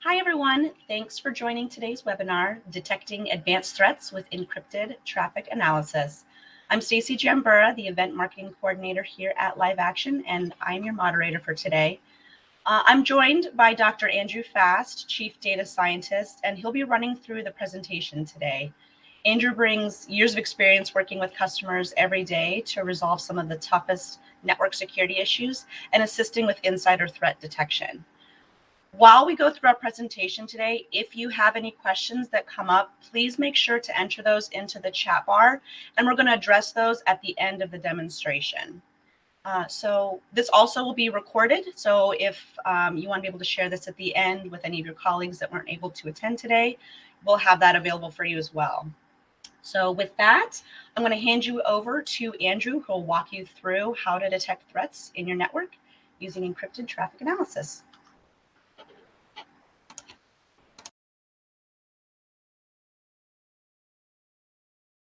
Hi, everyone. Thanks for joining today's webinar, Detecting Advanced Threats with Encrypted Traffic Analysis. I'm Stacy Giambura, the Event Marketing Coordinator here at Live Action, and I'm your moderator for today. I'm joined by Dr. Andrew Fast, Chief Data Scientist, and he'll be running through the presentation today. Andrew brings years of experience working with customers every day to resolve some of the toughest network security issues and assisting with insider threat detection. While we go through our presentation today, if you have any questions that come up, please make sure to enter those into the chat bar, and we're going to address those at the end of the demonstration. So this also will be recorded. So if you want to be able to share this at the end with any of your colleagues that weren't able to attend today, we'll have that available for you as well. So with that, I'm going to hand you over to Andrew, who will walk you through how to detect threats in your network using encrypted traffic analysis.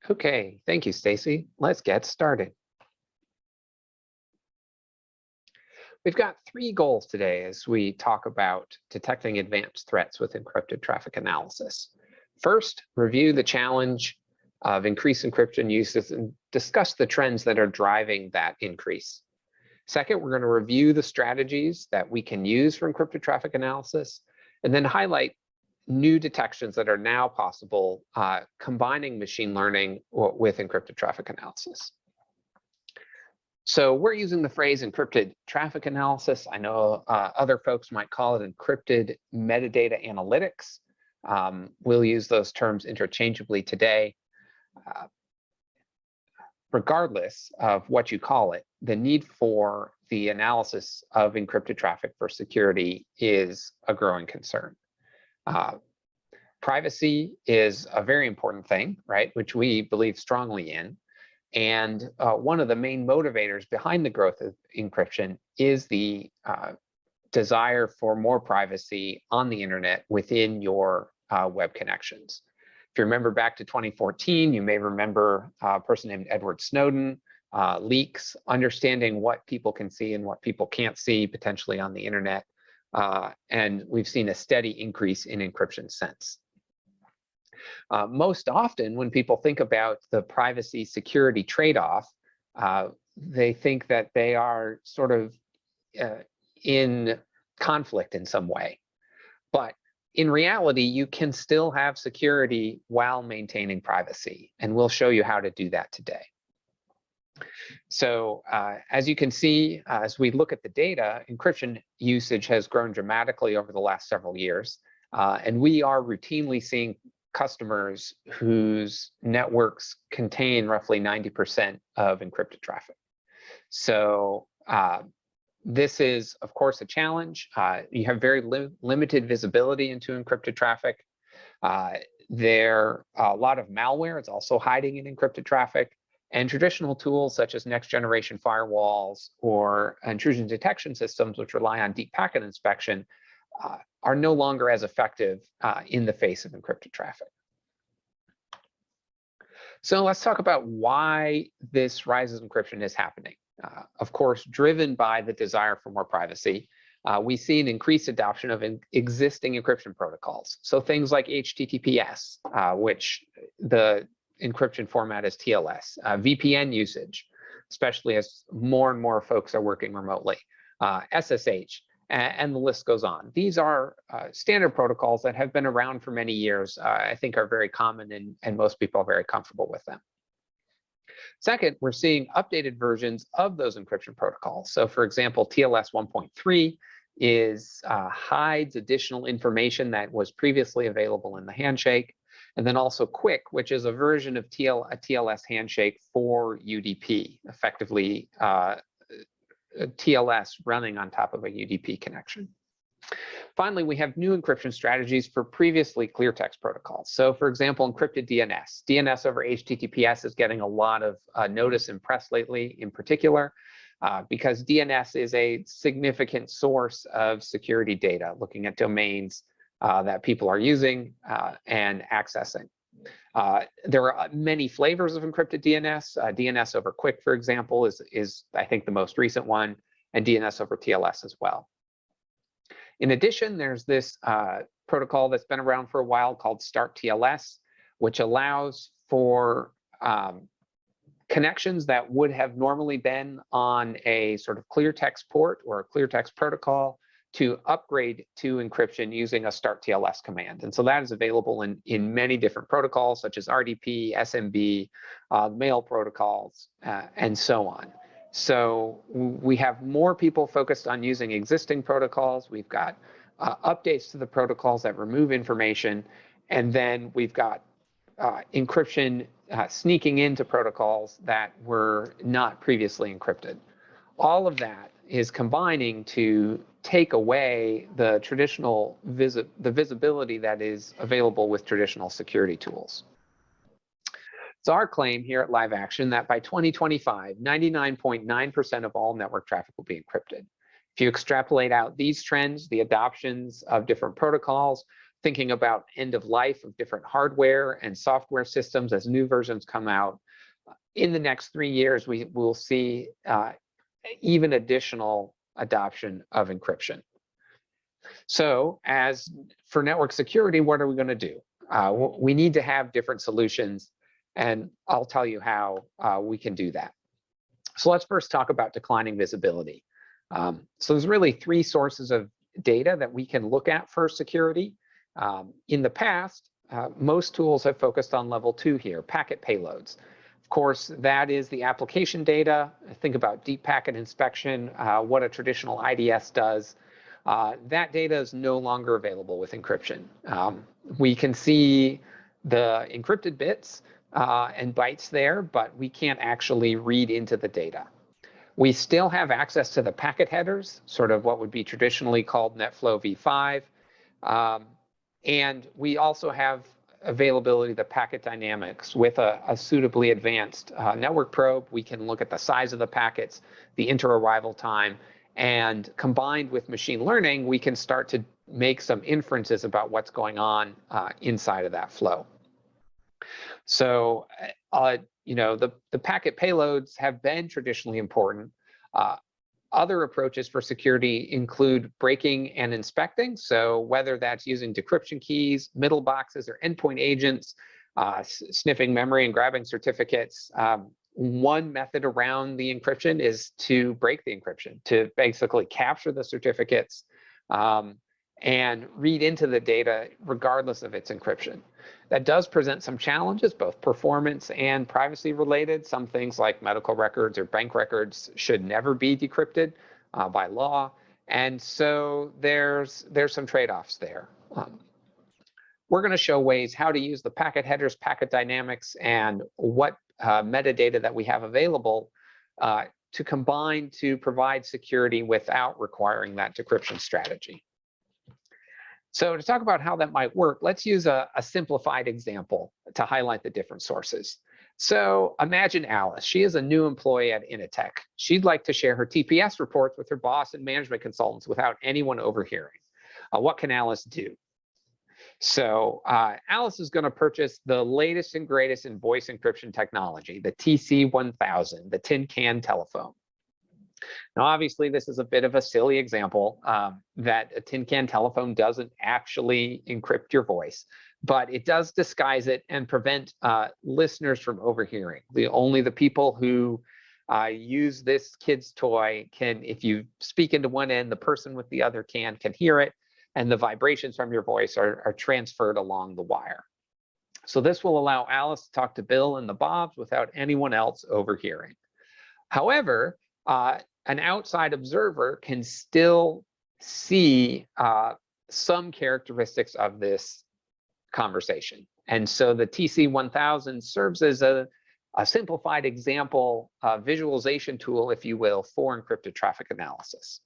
Okay, thank you, Stacy. Let's get started. We've got three goals today as we talk about detecting advanced threats with encrypted traffic analysis. First, review the challenge of increased encryption uses and discuss the trends that are driving that increase. Second, we're going to review the strategies that we can use for encrypted traffic analysis, and then highlight new detections that are now possible combining machine learning with encrypted traffic analysis. So we're using the phrase encrypted traffic analysis. I know other folks might call it encrypted metadata analytics. We'll use those terms interchangeably today. Regardless of what you call it, the need for the analysis of encrypted traffic for security is a growing concern. Privacy is a very important thing, right, which we believe strongly in. And one of the main motivators behind the growth of encryption is the desire for more privacy on the internet within your web connections. If you remember back to 2014, you may remember a person named Edward Snowden, leaks, understanding what people can see and what people can't see potentially on the internet. And we've seen a steady increase in encryption since. Most often, when people think about the privacy security trade-off, they think that they are sort of in conflict in some way. But in reality, you can still have security while maintaining privacy, and we'll show you how to do that today. So as you can see, as we look at the data, encryption usage has grown dramatically over the last several years, and we are routinely seeing customers whose networks contain roughly 90% of encrypted traffic. So this is, of course, a challenge. You have very limited visibility into encrypted traffic. There are a lot of malware. It's also hiding in encrypted traffic. And traditional tools such as next-generation firewalls or intrusion detection systems, which rely on deep packet inspection, are no longer as effective in the face of encrypted traffic. So let's talk about why this rise of encryption is happening. Of course, driven by the desire for more privacy, we see an increased adoption of existing encryption protocols. So things like HTTPS, which the encryption format is TLS, VPN usage, especially as more and more folks are working remotely, SSH, and the list goes on. These are standard protocols that have been around for many years, I think are very common, and most people are very comfortable with them. Second, we're seeing updated versions of those encryption protocols. So for example, TLS 1.3 hides additional information that was previously available in the handshake. And then also QUIC, which is a version of a TLS handshake for UDP, effectively TLS running on top of a UDP connection. Finally, we have new encryption strategies for previously clear text protocols. So for example, encrypted DNS. DNS over HTTPS is getting a lot of notice and press lately, in particular, because DNS is a significant source of security data, looking at domains that people are using and accessing. There are many flavors of encrypted DNS. DNS over QUIC, for example, is I think the most recent one, and DNS over TLS as well. In addition, there's this protocol that's been around for a while called Start TLS, which allows for connections that would have normally been on a sort of clear text port or a clear text protocol to upgrade to encryption using a Start TLS command. And so that is available in many different protocols such as RDP, SMB, mail protocols, and so on. So we have more people focused on using existing protocols. We've got updates to the protocols that remove information, and then we've got encryption sneaking into protocols that were not previously encrypted. All of that is combining to take away the traditional visibility that is available with traditional security tools. It's our claim here at Live Action that by 2025, 99.9% of all network traffic will be encrypted. If you extrapolate out these trends, the adoptions of different protocols, thinking about end of life of different hardware and software systems as new versions come out, in the next 3 years, we will see even additional adoption of encryption. So as for network security, what are we going to do? We need to have different solutions, and I'll tell you how we can do that. So let's first talk about declining visibility. So there's really 3 sources of data that we can look at for security. In the past, most tools have focused on level 2 here, packet payloads. Of course, that is the application data. Think about deep packet inspection, what a traditional IDS does. That data is no longer available with encryption. We can see the encrypted bits and bytes there, but we can't actually read into the data. We still have access to the packet headers, sort of what would be traditionally called NetFlow v5. And we also have availability of the packet dynamics with a suitably advanced network probe. We can look at the size of the packets, the inter-arrival time, and combined with machine learning, we can start to make some inferences about what's going on inside of that flow. So, the packet payloads have been traditionally important. Other approaches for security include breaking and inspecting. So whether that's using decryption keys, middle boxes, or endpoint agents, sniffing memory and grabbing certificates. One method around the encryption is to break the encryption, to basically capture the certificates and read into the data regardless of its encryption. That does present some challenges, both performance and privacy related. Some things like medical records or bank records should never be decrypted by law. And so there's some trade-offs there. We're going to show ways how to use the packet headers, packet dynamics, and what metadata that we have available to combine to provide security without requiring that decryption strategy. So to talk about how that might work, let's use a simplified example to highlight the different sources. So imagine Alice. She is a new employee at Initech. She'd like to share her TPS reports with her boss and management consultants without anyone overhearing. What can Alice do? So Alice is going to purchase the latest and greatest in voice encryption technology, the TC1000, the tin can telephone. Now, obviously, this is a bit of a silly example that a tin can telephone doesn't actually encrypt your voice, but it does disguise it and prevent listeners from overhearing. Only the people who use this kid's toy can, if you speak into one end, the person with the other can hear it, and the vibrations from your voice are transferred along the wire. So this will allow Alice to talk to Bill and the Bobs without anyone else overhearing. However, an outside observer can still see some characteristics of this conversation. And so the TC1000 serves as a simplified example visualization tool, if you will, for encrypted traffic analysis.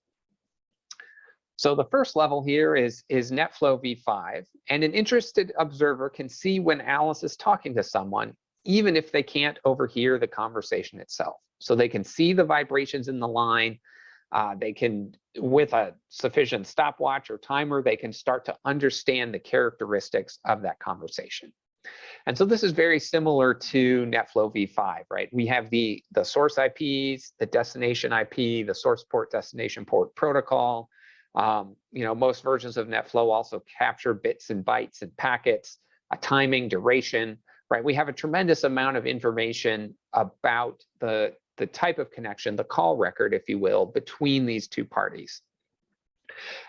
So the first level here is NetFlow v5, and an interested observer can see when Alice is talking to someone, even if they can't overhear the conversation itself. So they can see the vibrations in the line. They can, with a sufficient stopwatch or timer, they can start to understand the characteristics of that conversation. And so this is very similar to NetFlow v5, right? We have the source IPs, the destination IP, the source port, destination port protocol. Most versions of NetFlow also capture bits and bytes and packets, timing, duration, right? We have a tremendous amount of information about the type of connection, the call record, if you will, between these two parties.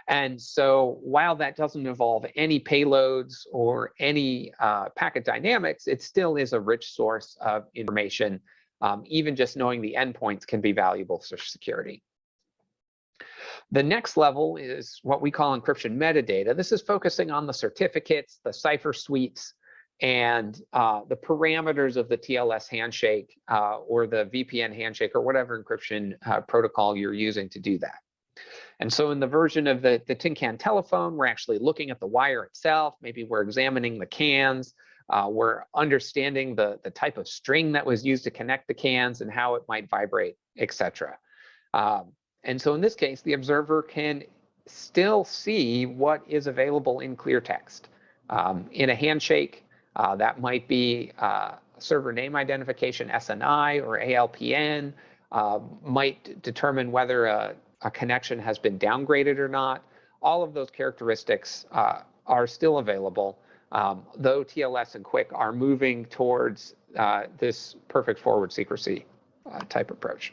And so while that doesn't involve any payloads or any packet dynamics, it still is a rich source of information. Even just knowing the endpoints can be valuable for security. The next level is what we call encryption metadata. This is focusing on the certificates, the cipher suites, and the parameters of the TLS handshake or the VPN handshake or whatever encryption protocol you're using to do that. And so in the version of the tin can telephone, we're actually looking at the wire itself. Maybe we're examining the cans. We're understanding the type of string that was used to connect the cans and how it might vibrate, etc. And so in this case, the observer can still see what is available in clear text. In a handshake, that might be server name identification, SNI or ALPN, might determine whether a connection has been downgraded or not. All of those characteristics are still available, though TLS and QUIC are moving towards this perfect forward secrecy type approach.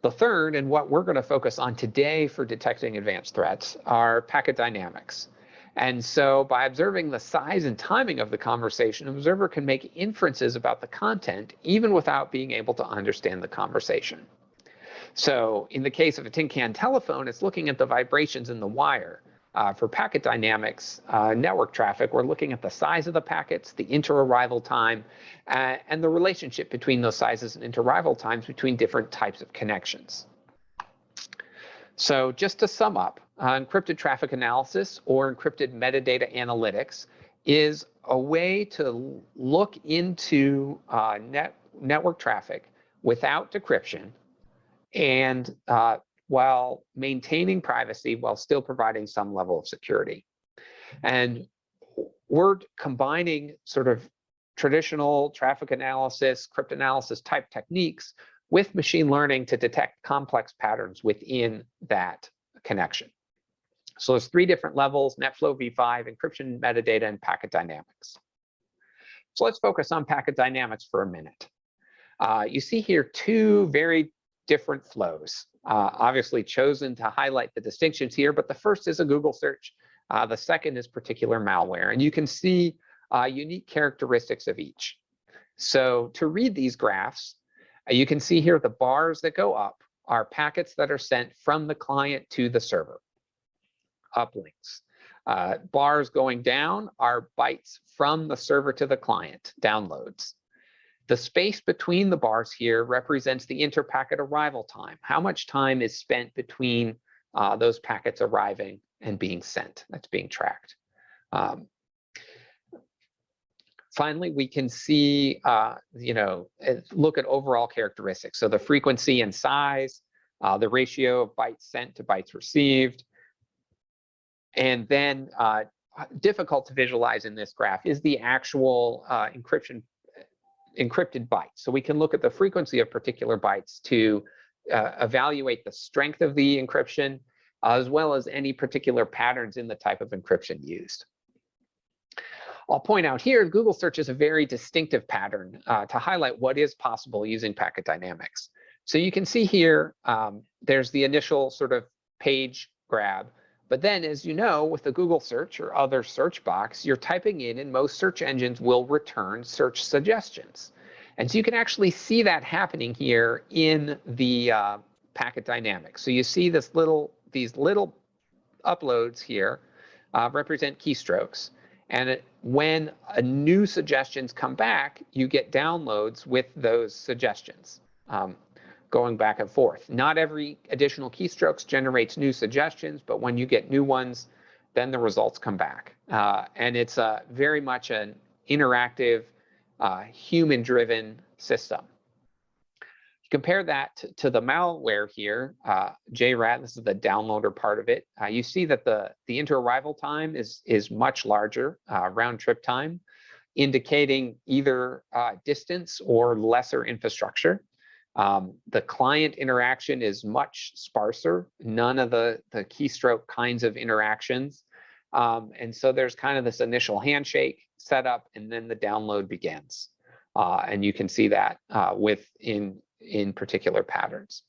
The third, and what we're going to focus on today for detecting advanced threats, are packet dynamics. And so by observing the size and timing of the conversation, an observer can make inferences about the content even without being able to understand the conversation. So in the case of a tin can telephone, it's looking at the vibrations in the wire. For packet dynamics, network traffic, we're looking at the size of the packets, the inter-arrival time, and the relationship between those sizes and inter-arrival times between different types of connections. So just to sum up, encrypted traffic analysis or encrypted metadata analytics is a way to look into network traffic without decryption and while maintaining privacy while still providing some level of security. And we're combining sort of traditional traffic analysis, cryptanalysis type techniques with machine learning to detect complex patterns within that connection. So there's 3 different levels: NetFlow v5, encryption metadata, and packet dynamics. So let's focus on packet dynamics for a minute. You see here 2 very different flows, obviously chosen to highlight the distinctions here, but the first is a Google search. The second is particular malware, and you can see unique characteristics of each. So to read these graphs, you can see here the bars that go up are packets that are sent from the client to the server, uplinks. Bars going down are bytes from the server to the client, downloads. The space between the bars here represents the inter-packet arrival time. How much time is spent between those packets arriving and being sent? That's being tracked. Finally, we can see, look at overall characteristics. So the frequency and size, the ratio of bytes sent to bytes received. And then difficult to visualize in this graph is the actual encrypted bytes. So we can look at the frequency of particular bytes to evaluate the strength of the encryption, as well as any particular patterns in the type of encryption used. I'll point out here, Google search is a very distinctive pattern to highlight what is possible using packet dynamics. So you can see here, there's the initial sort of page grab. But then, as you know, with the Google search or other search box, you're typing in, and most search engines will return search suggestions. And so you can actually see that happening here in the packet dynamics. So you see these little uploads here represent keystrokes. And when new suggestions come back, you get downloads with those suggestions. Going back and forth. Not every additional keystrokes generates new suggestions, but when you get new ones, then the results come back. And it's very much an interactive, human-driven system. Compare that to the malware here, JRAT, this is the downloader part of it. You see that the inter-arrival time is much larger, round trip time, indicating either distance or lesser infrastructure. The client interaction is much sparser, none of the keystroke kinds of interactions. And so there's kind of this initial handshake setup, and then the download begins. And you can see that in particular patterns.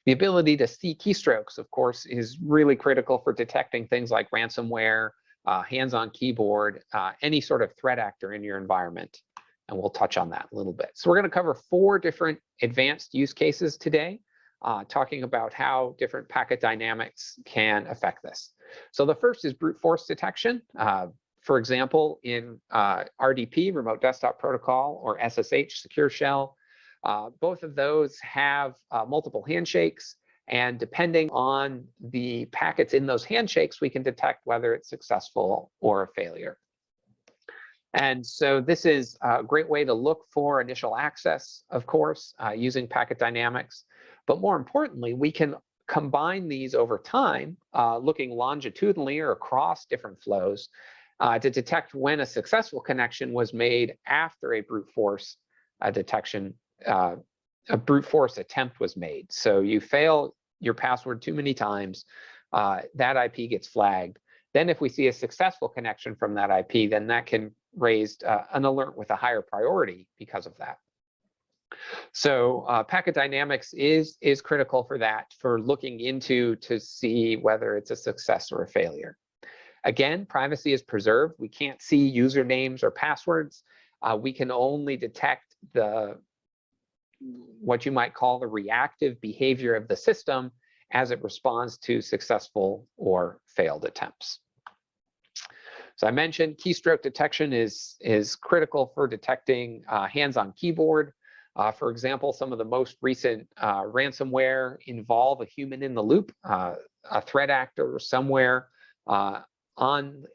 The ability to see keystrokes, of course, is really critical for detecting things like ransomware, hands-on keyboard, any sort of threat actor in your environment. And we'll touch on that a little bit. So we're going to cover 4 different advanced use cases today, talking about how different packet dynamics can affect this. So the first is brute force detection. For example, in RDP, Remote Desktop Protocol, or SSH, Secure Shell, both of those have multiple handshakes. And depending on the packets in those handshakes, we can detect whether it's successful or a failure. And so this is a great way to look for initial access, of course, using packet dynamics. But more importantly, we can combine these over time, looking longitudinally or across different flows, to detect when a successful connection was made after a brute force detection, a brute force attempt was made. So you fail your password too many times, that IP gets flagged. Then if we see a successful connection from that IP, then that can raise an alert with a higher priority because of that. So packet dynamics is critical for that, for looking into to see whether it's a success or a failure. Again, privacy is preserved. We can't see usernames or passwords. We can only detect what you might call the reactive behavior of the system as it responds to successful or failed attempts. So I mentioned keystroke detection is critical for detecting hands-on keyboard. For example, some of the most recent ransomware involve a human in the loop, a threat actor somewhere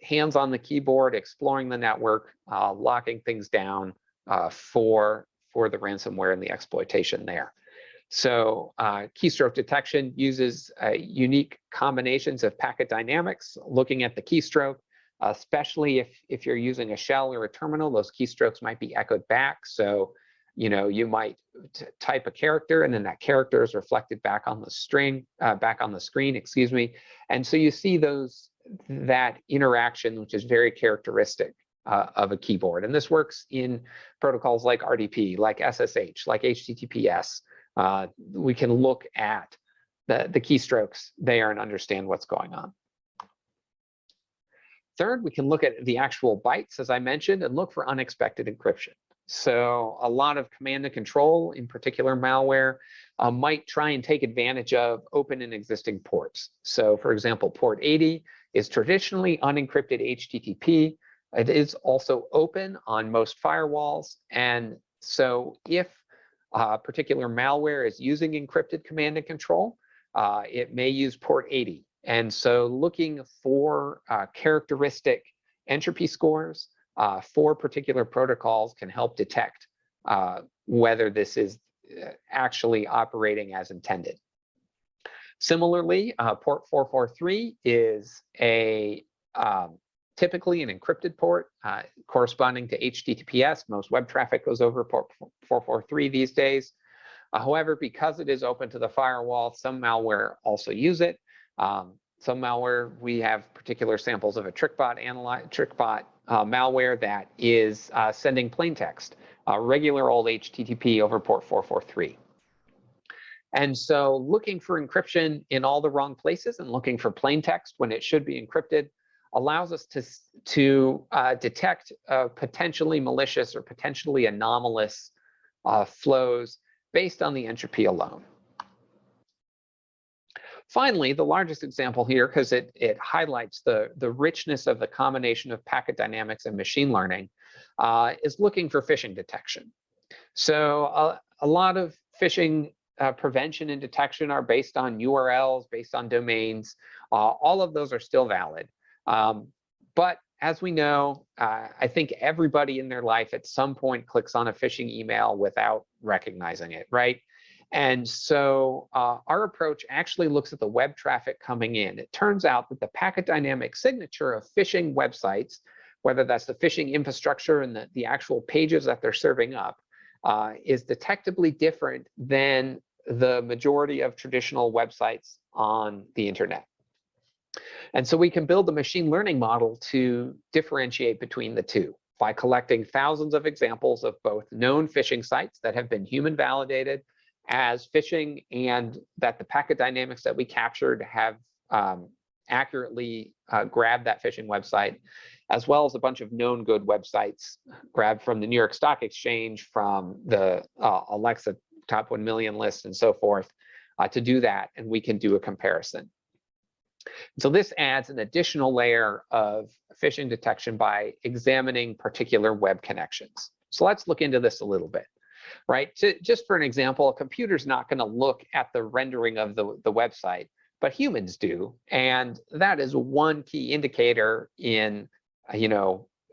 hands on the keyboard, exploring the network, locking things down for the ransomware and the exploitation there. So keystroke detection uses unique combinations of packet dynamics, looking at the keystroke, especially if you're using a shell or a terminal. Those keystrokes might be echoed back. So you might type a character, and then that character is reflected back on the screen, excuse me. And so you see that interaction, which is very characteristic of a keyboard. And this works in protocols like RDP, like SSH, like HTTPS. We can look at the keystrokes there and understand what's going on. Third, we can look at the actual bytes, as I mentioned, and look for unexpected encryption. So a lot of command and control, in particular malware, might try and take advantage of open and existing ports. So for example, port 80 is traditionally unencrypted HTTP. It is also open on most firewalls. And so if a particular malware is using encrypted command and control, it may use port 80. And so looking for characteristic entropy scores for particular protocols can help detect whether this is actually operating as intended. Similarly, port 443 is typically an encrypted port corresponding to HTTPS. Most web traffic goes over port 443 these days. However, because it is open to the firewall, some malware also use it. Some malware, we have particular samples of a TrickBot malware that is sending plain text, regular old HTTP over port 443. And so looking for encryption in all the wrong places and looking for plain text when it should be encrypted allows us to detect potentially malicious or potentially anomalous flows based on the entropy alone. Finally, the largest example here, because it highlights the richness of the combination of packet dynamics and machine learning, is looking for phishing detection. So a lot of phishing prevention and detection are based on URLs, based on domains. All of those are still valid. But as we know, I think everybody in their life at some point clicks on a phishing email without recognizing it, right? And so our approach actually looks at the web traffic coming in. It turns out that the packet dynamic signature of phishing websites, whether that's the phishing infrastructure and the actual pages that they're serving up, is detectably different than the majority of traditional websites on the internet. And so we can build a machine learning model to differentiate between the two by collecting thousands of examples of both known phishing sites that have been human validated as phishing, and that the packet dynamics that we captured have accurately grabbed that phishing website, as well as a bunch of known good websites grabbed from the New York Stock Exchange, from the Alexa top 1 million list, and so forth, to do that, and we can do a comparison. So this adds an additional layer of phishing detection by examining particular web connections. So let's look into this a little bit, right? Just for an example, a computer's not going to look at the rendering of the website, but humans do. And that is one key indicator in,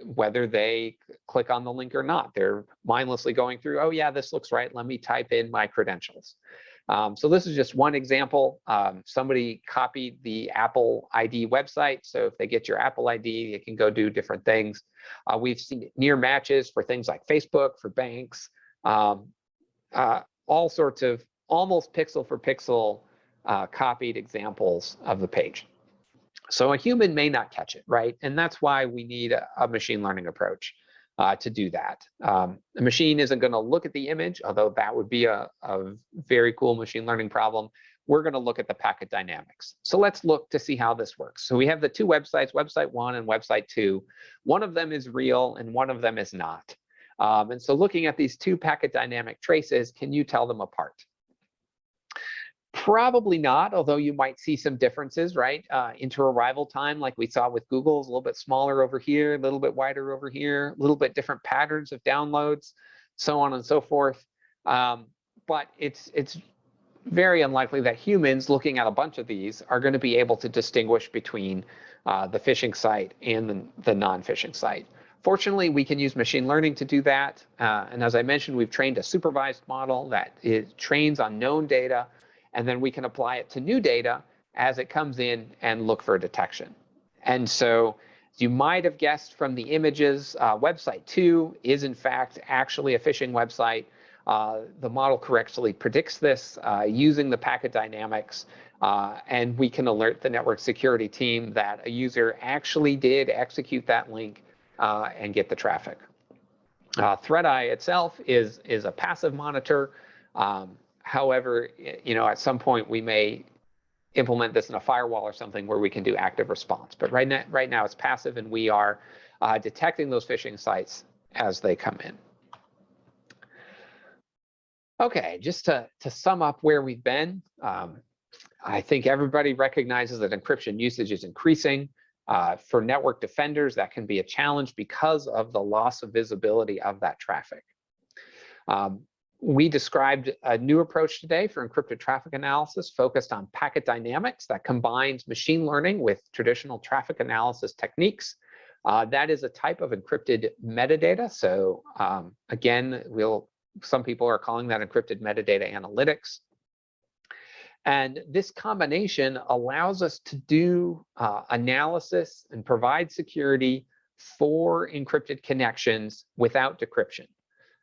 whether they click on the link or not. They're mindlessly going through, oh yeah, this looks right, let me type in my credentials. So this is just one example. Somebody copied the Apple ID website. So if they get your Apple ID, they can go do different things. We've seen near matches for things like Facebook, for banks, all sorts of almost pixel for pixel copied examples of the page. So a human may not catch it, right? And that's why we need a machine learning approach to do that. The machine isn't going to look at the image, although that would be a very cool machine learning problem. We're going to look at the packet dynamics. So let's look to see how this works. So we have the two websites, website 1 and website 2. One of them is real and one of them is not. And so looking at these two packet dynamic traces, can you tell them apart? Probably not, although you might see some differences, right? Inter-arrival time, like we saw with Google, is a little bit smaller over here, a little bit wider over here, a little bit different patterns of downloads, so on and so forth. But it's very unlikely that humans looking at a bunch of these are going to be able to distinguish between the phishing site and the non-phishing site. Fortunately, we can use machine learning to do that. And as I mentioned, we've trained a supervised model that trains on known data, and then we can apply it to new data as it comes in and look for detection. And so you might have guessed from the images, website 2 is in fact actually a phishing website. The model correctly predicts this using the packet dynamics, and we can alert the network security team that a user actually did execute that link and get the traffic. ThreatEye itself is a passive monitor. However, at some point we may implement this in a firewall or something where we can do active response. But right now it's passive, and we are detecting those phishing sites as they come in. Okay, just to sum up where we've been, I think everybody recognizes that encryption usage is increasing. For network defenders, that can be a challenge because of the loss of visibility of that traffic. We described a new approach today for encrypted traffic analysis focused on packet dynamics that combines machine learning with traditional traffic analysis techniques. That is a type of encrypted metadata. So again, some people are calling that encrypted metadata analytics. And this combination allows us to do analysis and provide security for encrypted connections without decryption.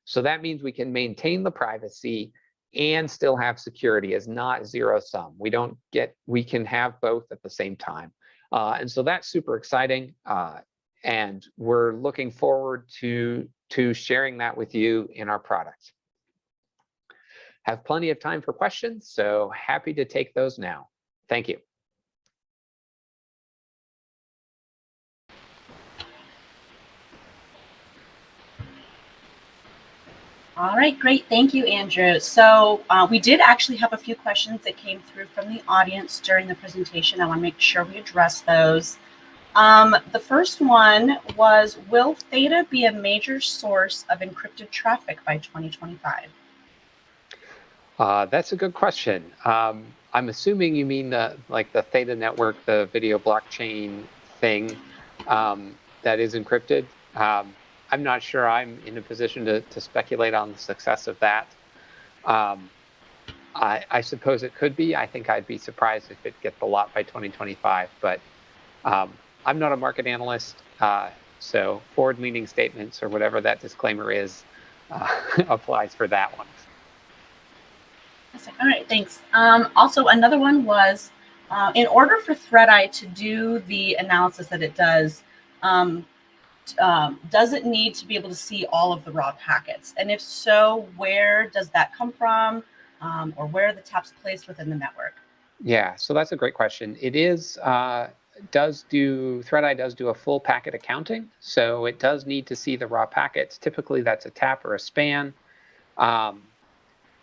So that means we can maintain the privacy and still have security as not zero sum. We can have both at the same time. And so that's super exciting. And we're looking forward to sharing that with you in our product. Have plenty of time for questions, so happy to take those now. Thank you. All right, great. Thank you, Andrew. So we did actually have a few questions that came through from the audience during the presentation. I want to make sure we address those. The first one was, will Theta be a major source of encrypted traffic by 2025? That's a good question. I'm assuming you mean the Theta network, the video blockchain thing that is encrypted. I'm not sure I'm in a position to speculate on the success of that. I suppose it could be. I think I'd be surprised if it gets a lot by 2025, but I'm not a market analyst, so forward-leaning statements or whatever that disclaimer is, applies for that one. All right, thanks. Also, another one was, in order for ThreatEye to do the analysis that it does, does it need to be able to see all of the raw packets? And if so, where does that come from, or where are the taps placed within the network? Yeah, so that's a great question. It is ThreatEye does do a full packet accounting, so it does need to see the raw packets. Typically, that's a tap or a span.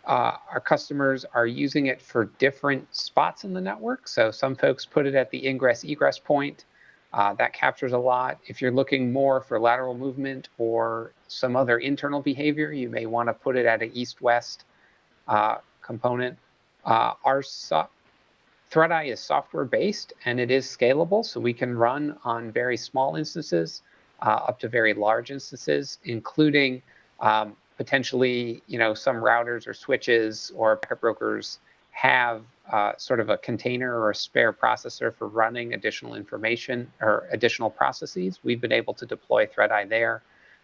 Our customers are using it for different spots in the network. So some folks put it at the ingress-egress point. That captures a lot. If you're looking more for lateral movement or some other internal behavior, you may want to put it at an east-west component. ThreatEye is software-based and it is scalable, so we can run on very small instances up to very large instances, including potentially, some routers or switches or packet brokers have sort of a container or a spare processor for running additional information or additional processes. We've been able to deploy ThreatEye there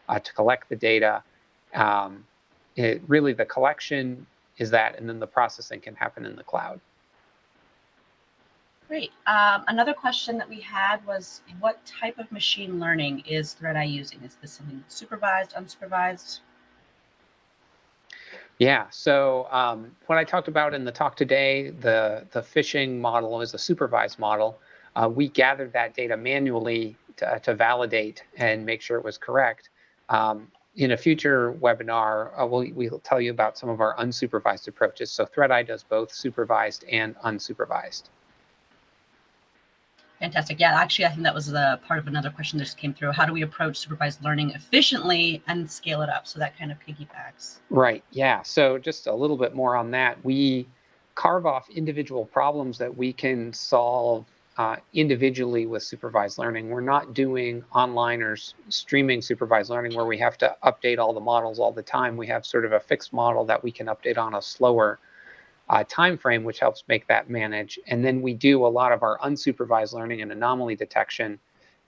to collect the data. Really, the collection is that, and then the processing can happen in the cloud. Great. Another question that we had was, what type of machine learning is ThreatEye using? Is this something supervised, unsupervised? Yeah, so what I talked about in the talk today, the phishing model is a supervised model. We gathered that data manually to validate and make sure it was correct. In a future webinar, we'll tell you about some of our unsupervised approaches. So ThreatEye does both supervised and unsupervised. Fantastic. Yeah, actually, I think that was the part of another question that just came through. How do we approach supervised learning efficiently and scale it up? So that kind of piggybacks. Right. Yeah. So just a little bit more on that. We carve off individual problems that we can solve individually with supervised learning. We're not doing online or streaming supervised learning where we have to update all the models all the time. We have sort of a fixed model that we can update on a slower time frame, which helps make that manage. And then we do a lot of our unsupervised learning and anomaly detection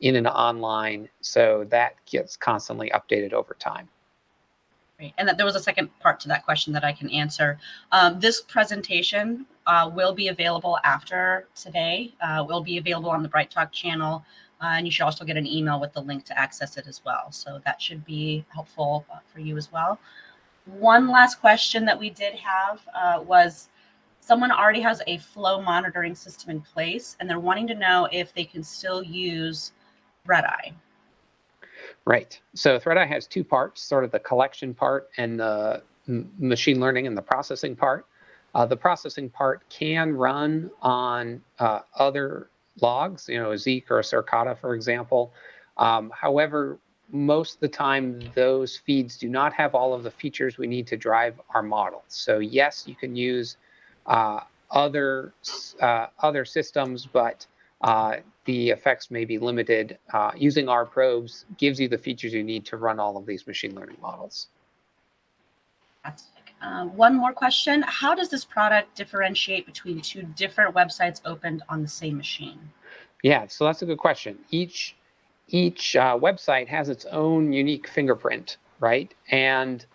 in an online, so that gets constantly updated over time. Great. And that there was a second part to that question that I can answer. This presentation will be available after today. Will be available on the Bright Talk channel, and you should also get an email with the link to access it as well. So that should be helpful for you as well. One last question that we did have was, someone already has a flow monitoring system in place, and they're wanting to know if they can still use ThreatEye. Right. So ThreatEye has two parts, sort of the collection part and the machine learning and the processing part. The processing part can run on other logs, a Zeek or a Circata, for example. However, most of the time, those feeds do not have all of the features we need to drive our models. So yes, you can use other systems, but the effects may be limited. Using our probes gives you the features you need to run all of these machine learning models. One more question. How does this product differentiate between two different websites opened on the same machine? Yeah, so that's a good question. Each website has its own unique fingerprint, right? And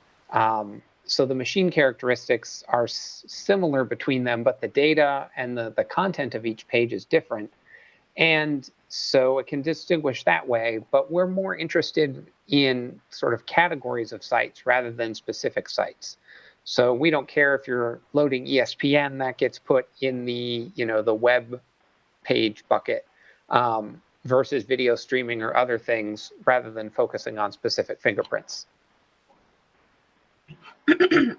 so the machine characteristics are similar between them, but the data and the content of each page is different. And so it can distinguish that way, but we're more interested in sort of categories of sites rather than specific sites. So we don't care if you're loading ESPN, that gets put in the, the web page bucket versus video streaming or other things rather than focusing on specific fingerprints.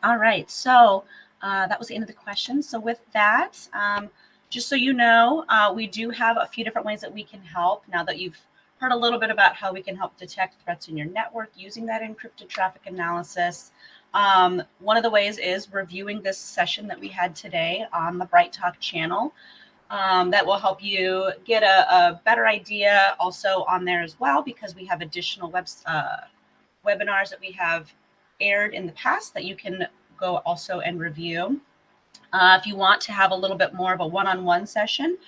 All right, so that was the end of the question. So with that, just so you know, we do have a few different ways that we can help now that you've heard a little bit about how we can help detect threats in your network using that encrypted traffic analysis. One of the ways is reviewing this session that we had today on the Bright Talk channel. That will help you get a better idea also on there as well, because we have additional webinars that we have aired in the past that you can go also and review. If you want to have a little bit more of a one-on-one session,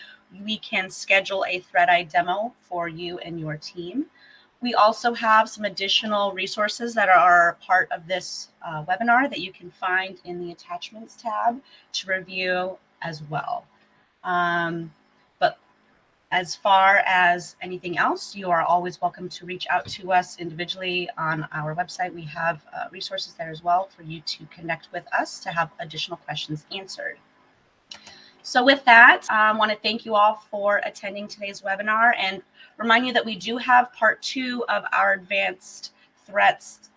we can schedule a ThreatEye demo for you and your team. We also have some additional resources that are part of this webinar that you can find in the attachments tab to review as well. But as far as anything else, you are always welcome to reach out to us individually on our website. We have resources there as well for you to connect with us to have additional questions answered. So with that, I want to thank you all for attending today's webinar and remind you that we do have part 2 of our advanced threats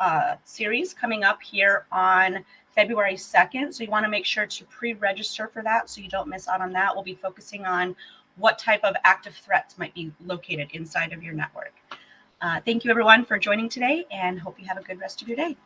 series coming up here on February 2nd. So you want to make sure to pre-register for that so you don't miss out on that. We'll be focusing on what type of active threats might be located inside of your network. Thank you everyone for joining today and hope you have a good rest of your day.